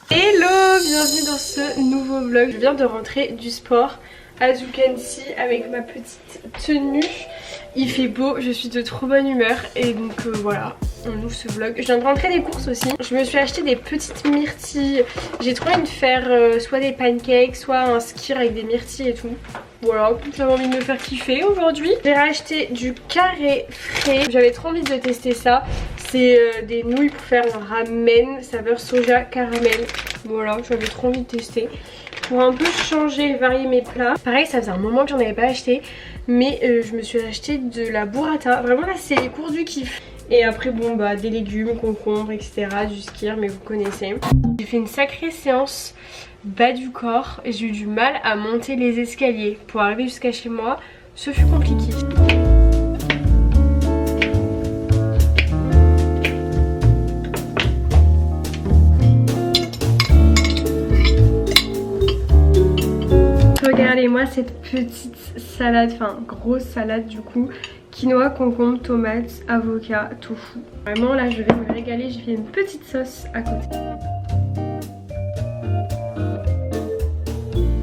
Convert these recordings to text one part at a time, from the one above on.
Hello, bienvenue dans ce nouveau vlog. Je viens de rentrer du sport, as you can see, avec ma petite tenue. Il fait beau, je suis de trop bonne humeur et donc voilà, on ouvre ce vlog. Je viens de rentrer des courses aussi. Je me suis acheté des petites myrtilles. J'ai trop envie de faire soit des pancakes, soit un skyr avec des myrtilles et tout. Voilà, j'avais envie de me faire kiffer aujourd'hui. J'ai racheté du carré frais. J'avais trop envie de tester ça. C'est des nouilles pour faire un ramen saveur soja caramel. Voilà, j'avais trop envie de tester pour un peu changer et varier mes plats. Pareil, ça faisait un moment que j'en avais pas acheté, mais je me suis acheté de la burrata. Vraiment là, c'est les cours du kiff. Et après bon bah des légumes, concombres, etc. Du skyr, mais vous connaissez. J'ai fait une sacrée séance bas du corps et j'ai eu du mal à monter les escaliers pour arriver jusqu'à chez moi. Ce fut compliqué. Regardez-moi cette petite salade, enfin grosse salade du coup. Quinoa, concombre, tomates, avocat, tofu. Vraiment là je vais me régaler, j'ai fait une petite sauce à côté.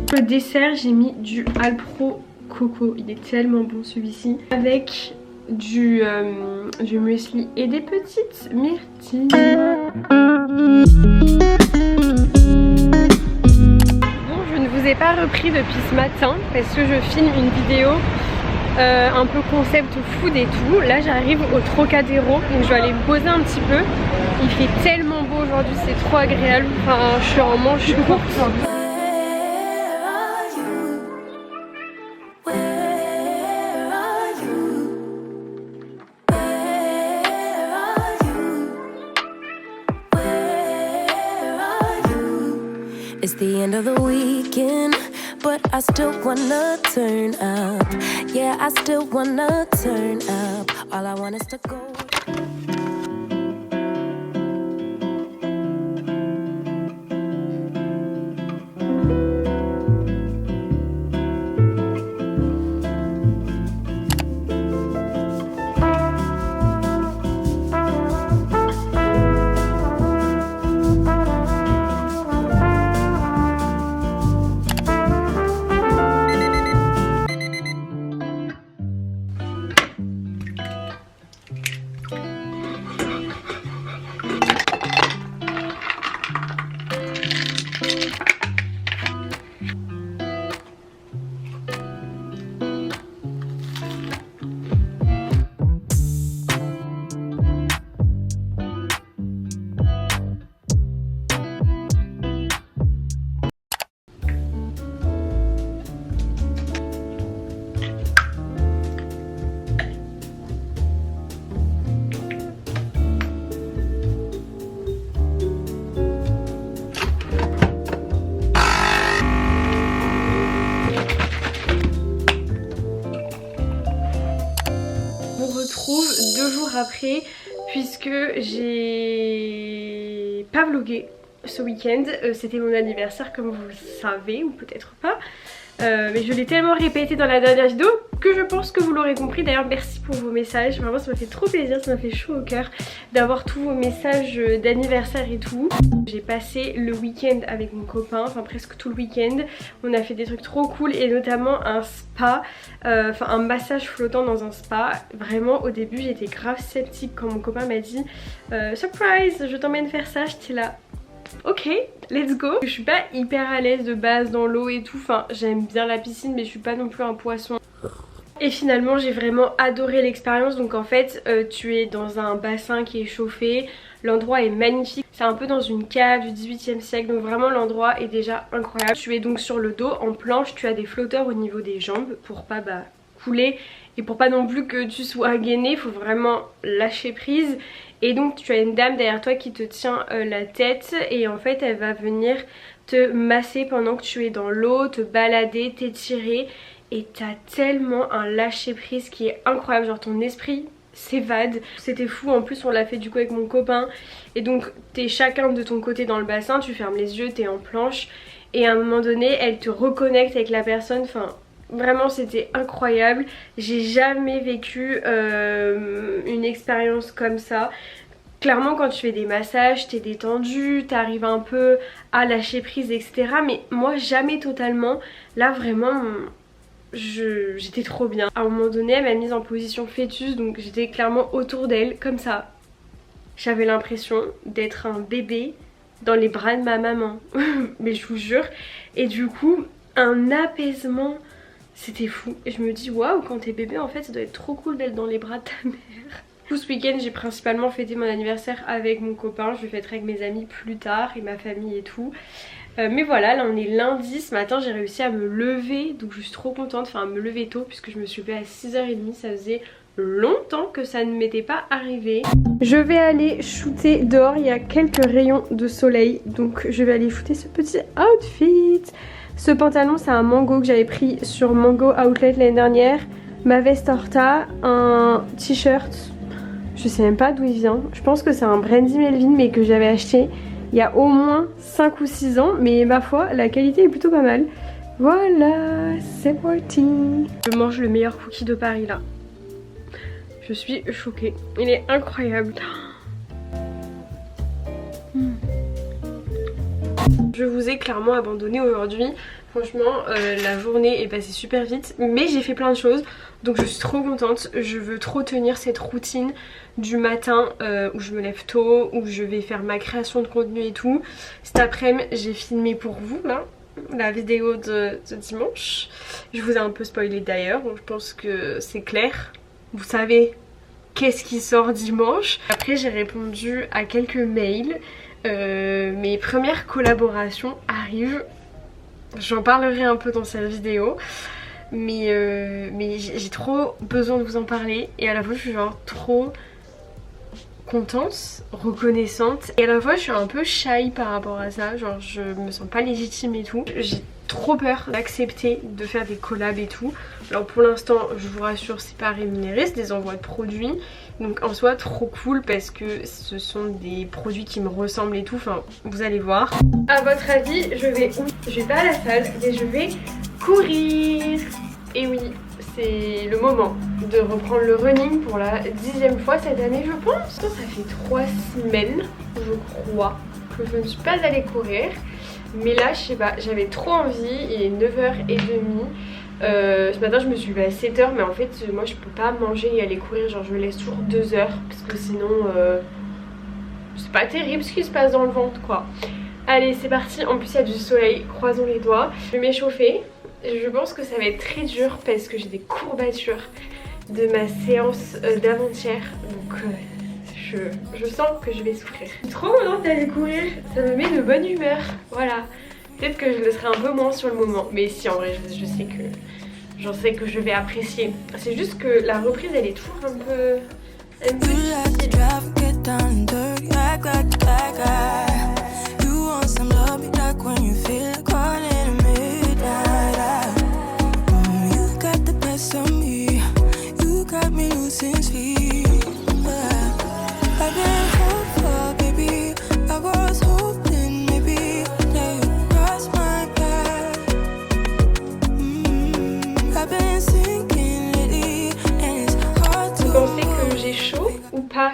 Pour le dessert j'ai mis du Alpro coco, il est tellement bon celui-ci. Avec du muesli et des petites myrtilles. Je ne vous ai pas repris depuis ce matin parce que je filme une vidéo un peu concept food et tout. Là j'arrive au Trocadéro, donc je vais aller me poser un petit peu. Il fait tellement beau aujourd'hui, c'est trop agréable. Enfin je suis en manche courte. It's the end of the weekend, but I still wanna turn up. Yeah, I still wanna turn up. All I want is to go. Retrouve 2 jours après puisque j'ai pas vlogué ce week-end. C'était mon anniversaire comme vous le savez ou peut-être pas. Mais je l'ai tellement répété dans la dernière vidéo que je pense que vous l'aurez compris. D'ailleurs merci pour vos messages, vraiment ça m'a fait trop plaisir, ça m'a fait chaud au cœur d'avoir tous vos messages d'anniversaire et tout. J'ai passé le week-end avec mon copain, enfin presque tout le week-end. On a fait des trucs trop cool et notamment un spa, enfin un massage flottant dans un spa. Vraiment au début j'étais grave sceptique quand mon copain m'a dit surprise je t'emmène faire ça, j'étais là ok, let's go. Je suis pas hyper à l'aise de base dans l'eau et tout, enfin j'aime bien la piscine mais je suis pas non plus un poisson. Et finalement j'ai vraiment adoré l'expérience. Donc en fait tu es dans un bassin qui est chauffé, l'endroit est magnifique. C'est un peu dans une cave du 18e siècle, donc vraiment l'endroit est déjà incroyable. Tu es donc sur le dos en planche, tu as des flotteurs au niveau des jambes pour pas couler et pour pas non plus que tu sois gainé, il faut vraiment lâcher prise. Et donc tu as une dame derrière toi qui te tient la tête et en fait elle va venir te masser pendant que tu es dans l'eau, te balader, t'étirer et t'as tellement un lâcher prise qui est incroyable, genre ton esprit s'évade. C'était fou, en plus on l'a fait du coup avec mon copain et donc t'es chacun de ton côté dans le bassin, tu fermes les yeux, t'es en planche et à un moment donné elle te reconnecte avec la personne, enfin vraiment c'était incroyable. J'ai jamais vécu une expérience comme ça. Clairement quand tu fais des massages, t'es détendu, t'arrives un peu à lâcher prise etc. Mais moi jamais totalement. Là vraiment j'étais trop bien. À un moment donné elle m'a mise en position fœtus, donc j'étais clairement autour d'elle comme ça. J'avais l'impression d'être un bébé dans les bras de ma maman. Mais je vous jure. Et du coup un apaisement, c'était fou. Et je me dis waouh, quand t'es bébé en fait ça doit être trop cool d'être dans les bras de ta mère. Tout ce week-end j'ai principalement fêté mon anniversaire avec mon copain. Je le fêterai avec mes amis plus tard et ma famille et tout. Mais voilà, là on est lundi, ce matin j'ai réussi à me lever. Donc je suis trop contente, enfin à me lever tôt puisque je me suis levée à 6h30. Ça faisait longtemps que ça ne m'était pas arrivé. Je vais aller shooter dehors, il y a quelques rayons de soleil. Donc je vais aller shooter ce petit outfit. Ce pantalon c'est un Mango que j'avais pris sur Mango Outlet l'année dernière. Ma veste Horta, un t-shirt, je sais même pas d'où il vient. Je pense que c'est un Brandy Melvin mais que j'avais acheté il y a au moins 5 ou 6 ans. Mais ma foi, la qualité est plutôt pas mal. Voilà, c'est parti. Je mange le meilleur cookie de Paris là. Je suis choquée. Il est incroyable. Je vous ai clairement abandonné aujourd'hui. Franchement la journée est passée super vite. Mais j'ai fait plein de choses. Donc je suis trop contente. Je veux trop tenir cette routine du matin où je me lève tôt, où je vais faire ma création de contenu et tout. Cet après-midi j'ai filmé pour vous là la vidéo de dimanche. Je vous ai un peu spoilé d'ailleurs, donc je pense que c'est clair. Vous savez qu'est-ce qui sort dimanche. Après j'ai répondu à quelques mails. Mes premières collaborations arrivent. J'en parlerai un peu dans cette vidéo. Mais j'ai trop besoin de vous en parler. Et à la fois je suis genre trop contente, reconnaissante. Et à la fois je suis un peu shy par rapport à ça. Genre je me sens pas légitime et tout. J'ai trop peur d'accepter de faire des collabs et tout. Alors pour l'instant je vous rassure, c'est pas rémunéré, c'est des envois de produits. Donc en soi trop cool parce que ce sont des produits qui me ressemblent et tout. Enfin vous allez voir. À votre avis je vais où? Je vais pas à la salle mais je vais courir. Et oui, c'est le moment de reprendre le running pour la 10e fois cette année je pense. Ça fait 3 semaines je crois que je ne suis pas allée courir. Mais là je sais pas, j'avais trop envie, il est 9h30. Ce matin je me suis levée à 7h mais en fait moi je peux pas manger et aller courir, genre je me laisse toujours 2 heures parce que sinon c'est pas terrible ce qui se passe dans le ventre quoi. Allez c'est parti, en plus il y a du soleil, croisons les doigts. Je vais m'échauffer, je pense que ça va être très dur parce que j'ai des courbatures de ma séance d'avant-hier. Donc je sens que je vais souffrir. Je suis trop contente d'aller courir, ça me met de bonne humeur, voilà. Peut-être que je le serai un peu moins sur le moment, mais si en vrai je sais que j'en sais que je vais apprécier. C'est juste que la reprise elle est toujours un peu difficile.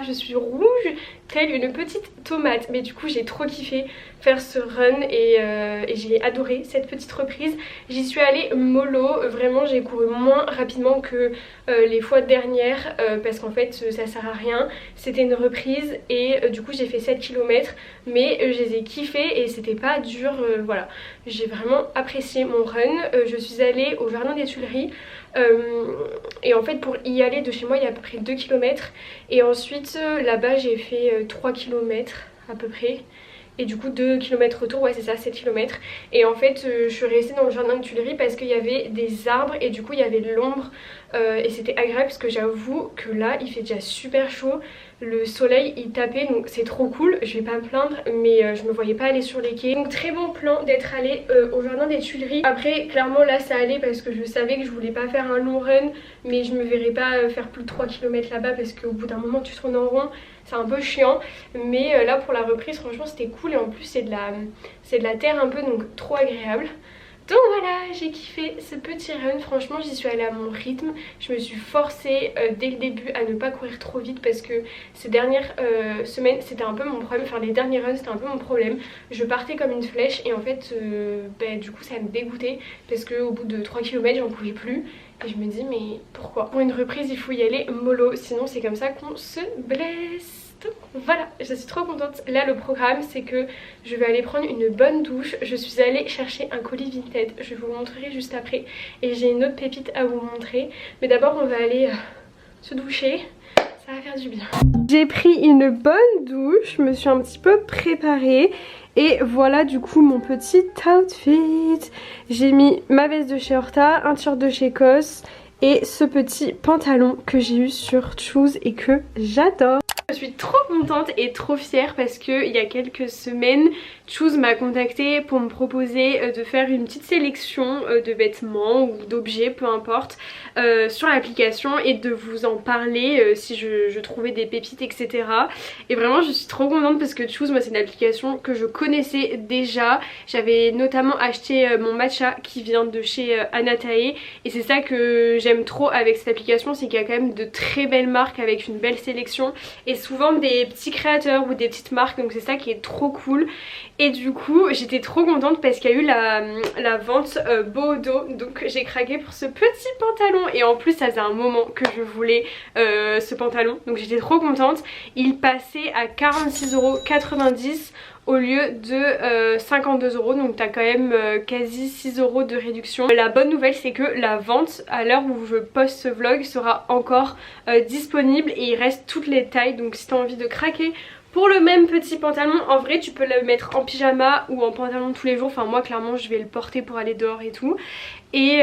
Je suis rouge telle une petite tomate, mais du coup j'ai trop kiffé faire ce run et j'ai adoré cette petite reprise. J'y suis allée mollo, vraiment j'ai couru moins rapidement que les fois dernières parce qu'en fait ça sert à rien. C'était une reprise et du coup j'ai fait 7 km mais je les ai kiffés et c'était pas dur, voilà. J'ai vraiment apprécié mon run. Je suis allée au Jardin des Tuileries et en fait pour y aller de chez moi il y a à peu près 2 km et ensuite là-bas j'ai fait 3 km à peu près. Et du coup 2 km retour, ouais c'est ça, 7 km. Et en fait je suis restée dans le jardin de Tuileries parce qu'il y avait des arbres et du coup il y avait de l'ombre et c'était agréable parce que j'avoue que là il fait déjà super chaud. Le soleil il tapait donc c'est trop cool, je vais pas me plaindre mais je me voyais pas aller sur les quais. Donc très bon plan d'être allé au jardin des Tuileries. Après clairement là ça allait parce que je savais que je voulais pas faire un long run. Mais je me verrais pas faire plus de 3 km là-bas parce qu'au bout d'un moment tu tournes en rond. C'est un peu chiant mais là pour la reprise franchement c'était cool et en plus c'est de la terre un peu donc trop agréable. Donc voilà, j'ai kiffé ce petit run, franchement j'y suis allée à mon rythme. Je me suis forcée dès le début à ne pas courir trop vite parce que ces dernières semaines c'était un peu mon problème, enfin les derniers runs c'était un peu mon problème. Je partais comme une flèche et en fait du coup ça me dégoûtait parce qu'au bout de 3 km j'en pouvais plus. Et je me dis mais pourquoi? Pour une reprise il faut y aller mollo, sinon c'est comme ça qu'on se blesse. Donc voilà, je suis trop contente. Là le programme c'est que je vais aller prendre une bonne douche. Je suis allée chercher un colis Vinted, je vous le montrerai juste après. Et j'ai une autre pépite à vous montrer. Mais d'abord on va aller se doucher, ça va faire du bien. J'ai pris une bonne douche, je me suis un petit peu préparée. Et voilà du coup mon petit outfit. J'ai mis ma veste de chez Horta, un t-shirt de chez COS et ce petit pantalon que j'ai eu sur Choose et que j'adore. Je suis trop contente et trop fière parce que il y a quelques semaines Choose m'a contactée pour me proposer de faire une petite sélection de vêtements ou d'objets, peu importe, sur l'application et de vous en parler si je trouvais des pépites, etc. Et vraiment je suis trop contente parce que Choose, moi c'est une application que je connaissais déjà. J'avais notamment acheté mon matcha qui vient de chez Anatae et c'est ça que j'aime trop avec cette application, c'est qu'il y a quand même de très belles marques avec une belle sélection et souvent des petits créateurs ou des petites marques, donc c'est ça qui est trop cool. Et du coup j'étais trop contente parce qu'il y a eu la vente Bodo, donc j'ai craqué pour ce petit pantalon et en plus ça faisait un moment que je voulais ce pantalon, donc j'étais trop contente. Il passait à 46,90 € au lieu de 52 €, donc t'as quand même quasi 6 € de réduction. La bonne nouvelle c'est que la vente à l'heure où je poste ce vlog sera encore disponible et il reste toutes les tailles, donc si t'as envie de craquer pour le même petit pantalon, en vrai tu peux le mettre en pyjama ou en pantalon tous les jours. Enfin moi clairement je vais le porter pour aller dehors et tout. Et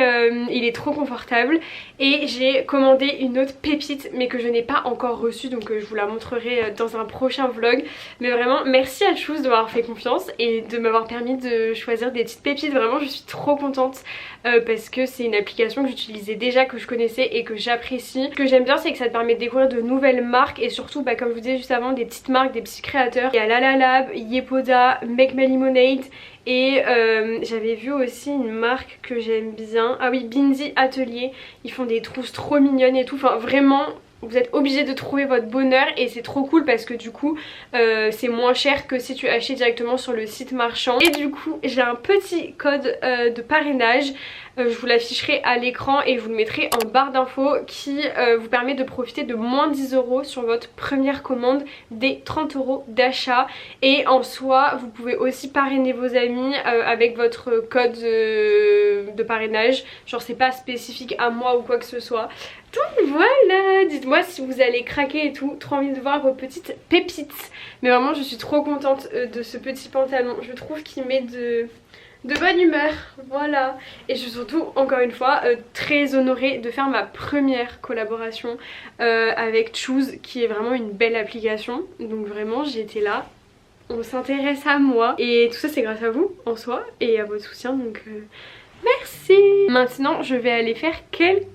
il est trop confortable. Et j'ai commandé une autre pépite mais que je n'ai pas encore reçue, donc je vous la montrerai dans un prochain vlog. Mais vraiment merci à Choose de m'avoir fait confiance et de m'avoir permis de choisir des petites pépites. Vraiment je suis trop contente parce que c'est une application que j'utilisais déjà, que je connaissais et que j'apprécie. Ce que j'aime bien c'est que ça te permet de découvrir de nouvelles marques et surtout comme je vous disais juste avant, des petites marques, des petits créateurs. Il y a Lalalab, Yepoda, Make My Lemonade. Et j'avais vu aussi une marque que j'aime bien, ah oui, Bindy Atelier, ils font des trousses trop mignonnes et tout, enfin vraiment vous êtes obligé de trouver votre bonheur et c'est trop cool parce que du coup c'est moins cher que si tu achètes directement sur le site marchand. Et du coup j'ai un petit code de parrainage, je vous l'afficherai à l'écran et je vous le mettrai en barre d'infos, qui vous permet de profiter de moins 10 € sur votre première commande des 30 € d'achat. Et en soi vous pouvez aussi parrainer vos amis avec votre code de parrainage, genre c'est pas spécifique à moi ou quoi que ce soit. Donc voilà, dites-moi si vous allez craquer et tout, trop envie de voir vos petites pépites. Mais vraiment je suis trop contente de ce petit pantalon, je trouve qu'il met de bonne humeur, voilà. Et je suis surtout encore une fois très honorée de faire ma première collaboration avec Choose, qui est vraiment une belle application. Donc vraiment j'étais là, on s'intéresse à moi et tout ça c'est grâce à vous en soi et à votre soutien, donc merci. Maintenant je vais aller faire quelques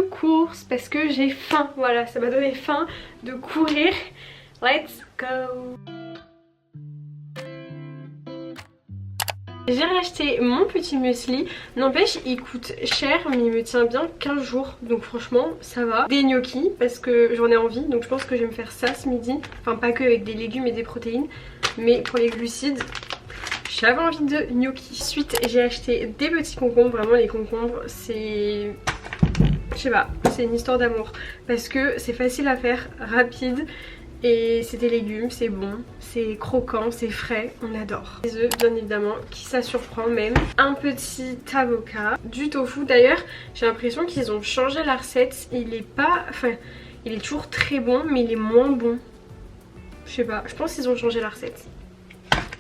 courses parce que j'ai faim, voilà, ça m'a donné faim de courir. Let's go. J'ai racheté mon petit muesli, n'empêche il coûte cher mais il me tient bien 15 jours, donc franchement ça va. Des gnocchis parce que j'en ai envie, donc je pense que je vais me faire ça ce midi, enfin pas que avec des légumes et des protéines, mais pour les glucides j'avais envie de gnocchi. Ensuite j'ai acheté des petits concombres, vraiment les concombres c'est... je sais pas, c'est une histoire d'amour parce que c'est facile à faire, rapide. Et c'est des légumes, c'est bon, c'est croquant, c'est frais, on adore. Les œufs bien évidemment, qui ça surprend même. Un petit avocat, du tofu d'ailleurs, j'ai l'impression qu'ils ont changé la recette. Il est pas, enfin il est toujours très bon mais il est moins bon. Je sais pas, je pense qu'ils ont changé la recette.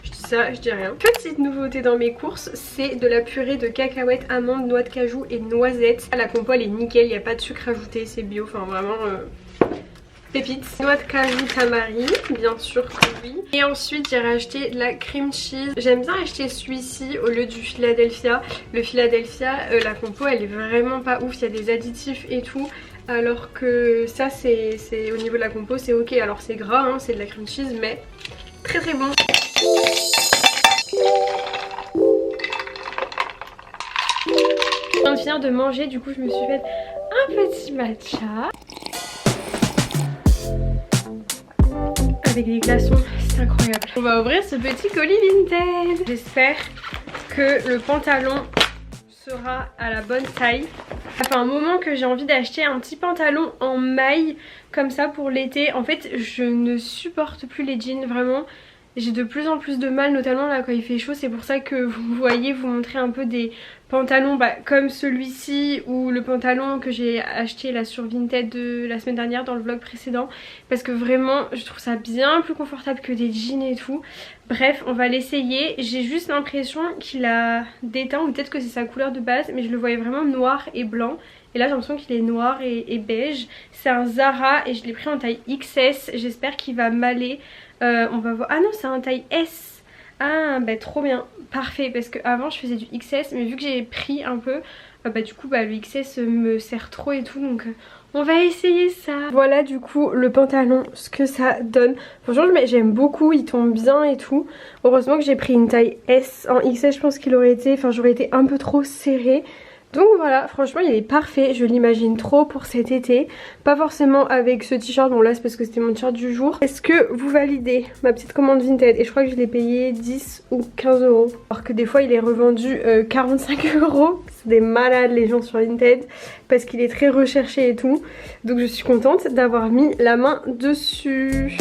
Je dis ça, je dis rien. Petite nouveauté dans mes courses, c'est de la purée de cacahuètes, amandes, noix de cajou et noisettes. La compo elle est nickel, il n'y a pas de sucre ajouté, c'est bio, enfin vraiment... pépites. Noix de cajou tamari, bien sûr que oui. Et ensuite j'ai racheté de la cream cheese. J'aime bien acheter celui-ci au lieu du Philadelphia. Le Philadelphia, la compo elle est vraiment pas ouf, il y a des additifs et tout. Alors que ça c'est au niveau de la compo c'est ok. Alors c'est gras, hein, c'est de la cream cheese mais très très bon. finir de manger, du coup je me suis fait un petit matcha avec des glaçons, c'est incroyable. On va ouvrir ce petit colis Vinted. J'espère que le pantalon sera à la bonne taille. Ça fait un moment que j'ai envie d'acheter un petit pantalon en maille comme ça pour l'été. En fait je ne supporte plus les jeans, vraiment. J'ai de plus en plus de mal, notamment là quand il fait chaud. C'est pour ça que vous voyez, vous montrer un peu des pantalons comme celui-ci ou le pantalon que j'ai acheté là sur Vinted de la semaine dernière dans le vlog précédent. Parce que vraiment je trouve ça bien plus confortable que des jeans et tout. Bref, on va l'essayer. J'ai juste l'impression qu'il a déteint, ou peut-être que c'est sa couleur de base, mais je le voyais vraiment noir et blanc. Et là j'ai l'impression qu'il est noir et beige. C'est un Zara et je l'ai pris en taille XS. J'espère qu'il va m'aller. On va voir. Ah non, c'est un taille S. Ah bah trop bien, parfait, parce que avant je faisais du XS, mais vu que j'ai pris un peu, du coup le XS me sert trop et tout, donc on va essayer ça. Voilà du coup le pantalon, ce que ça donne. Franchement j'aime beaucoup, il tombe bien et tout. Heureusement que j'ai pris une taille S. En XS je pense qu'il aurait été, j'aurais été un peu trop serrée. Donc voilà, franchement il est parfait, je l'imagine trop pour cet été. Pas forcément avec ce t-shirt, bon là c'est parce que c'était mon t-shirt du jour. Est-ce que vous validez ma petite commande Vinted? Et je crois que je l'ai payé 10 ou 15 euros. Alors que des fois il est revendu 45 euros. C'est des malades les gens sur Vinted, parce qu'il est très recherché et tout. Donc je suis contente d'avoir mis la main dessus.